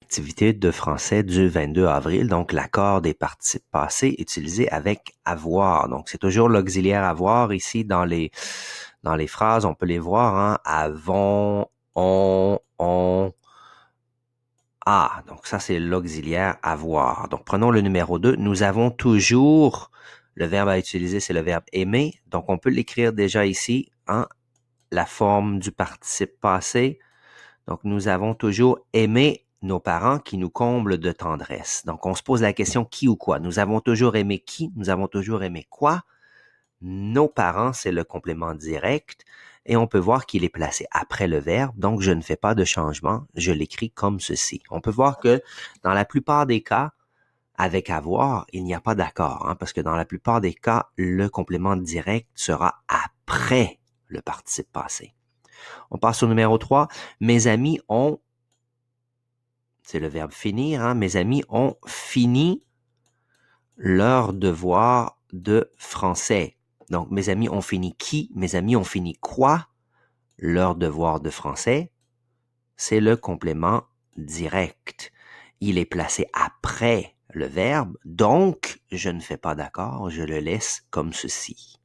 l'activité de français du 22 avril, donc l'accord des participes passés utilisé avec avoir. Donc, c'est toujours l'auxiliaire avoir ici dans les phrases, on peut les voir, hein, avons, on, a. Donc, ça, c'est l'auxiliaire avoir. Donc, prenons le numéro 2. Nous avons toujours, le verbe à utiliser, c'est le verbe aimer. Donc, on peut l'écrire déjà ici, hein, la forme du participe passé. Donc, nous avons toujours aimé nos parents qui nous comblent de tendresse. Donc, on se pose la question qui ou quoi. Nous avons toujours aimé qui? Nous avons toujours aimé quoi? Nos parents, c'est le complément direct et on peut voir qu'il est placé après le verbe. Donc, je ne fais pas de changement. Je l'écris comme ceci. On peut voir que dans la plupart des cas, avec avoir, il n'y a pas d'accord, hein, parce que dans la plupart des cas, le complément direct sera après le participe passé. On passe au numéro 3. Mes amis ont, c'est le verbe finir, hein, mes amis ont fini leur devoir de français. Donc, mes amis ont fini qui? Mes amis ont fini quoi? Leur devoir de français, c'est le complément direct. Il est placé après le verbe, donc je ne fais pas d'accord, je le laisse comme ceci.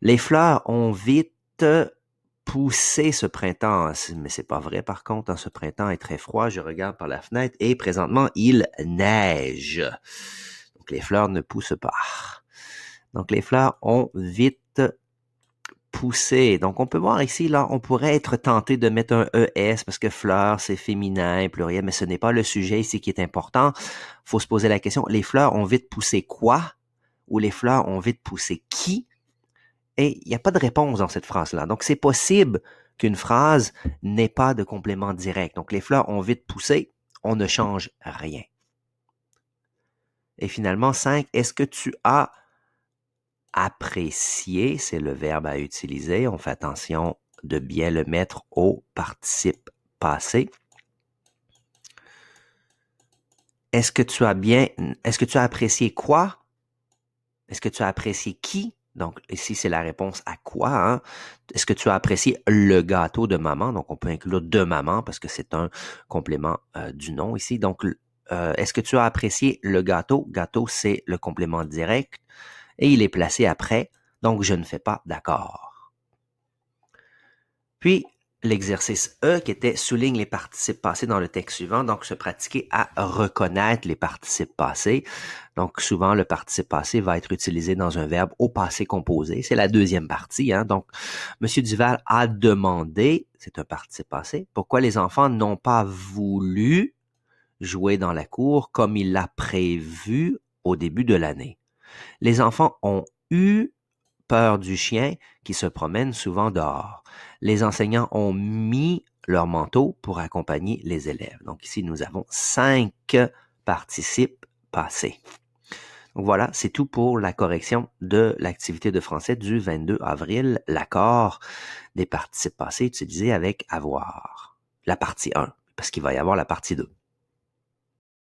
Les fleurs ont vite poussé ce printemps, mais c'est pas vrai par contre, hein, ce printemps est très froid, je regarde par la fenêtre et présentement il neige. Donc les fleurs ne poussent pas. Donc les fleurs ont vite poussé. Donc on peut voir ici, là, on pourrait être tenté de mettre un ES parce que fleurs c'est féminin, pluriel, mais ce n'est pas le sujet ici qui est important. Faut se poser la question, les fleurs ont vite poussé quoi? Ou les fleurs ont vite poussé qui? Et il n'y a pas de réponse dans cette phrase-là. Donc, c'est possible qu'une phrase n'ait pas de complément direct. Donc, les fleurs ont vite poussé, on ne change rien. Et finalement, 5, est-ce que tu as apprécié? C'est le verbe à utiliser. On fait attention de bien le mettre au participe passé. Est-ce que tu as apprécié quoi? Est-ce que tu as apprécié qui? Donc, ici, c'est la réponse à quoi, hein? Est-ce que tu as apprécié le gâteau de maman? Donc, on peut inclure de maman parce que c'est un complément du nom ici. Donc, est-ce que tu as apprécié le gâteau? Gâteau, c'est le complément direct et il est placé après. Donc, je ne fais pas d'accord. Puis, l'exercice E qui était souligne les participes passés dans le texte suivant, donc se pratiquer à reconnaître les participes passés. Donc souvent le participe passé va être utilisé dans un verbe au passé composé. C'est la deuxième partie, hein. Donc Monsieur Duval a demandé, c'est un participe passé, pourquoi les enfants n'ont pas voulu jouer dans la cour comme il l'a prévu au début de l'année. Les enfants ont eu peur du chien qui se promène souvent dehors. Les enseignants ont mis leur manteau pour accompagner les élèves. Donc ici, nous avons 5 participes passés. Donc voilà, c'est tout pour la correction de l'activité de français du 22 avril, l'accord des participes passés utilisés avec avoir. La partie 1, parce qu'il va y avoir la partie 2.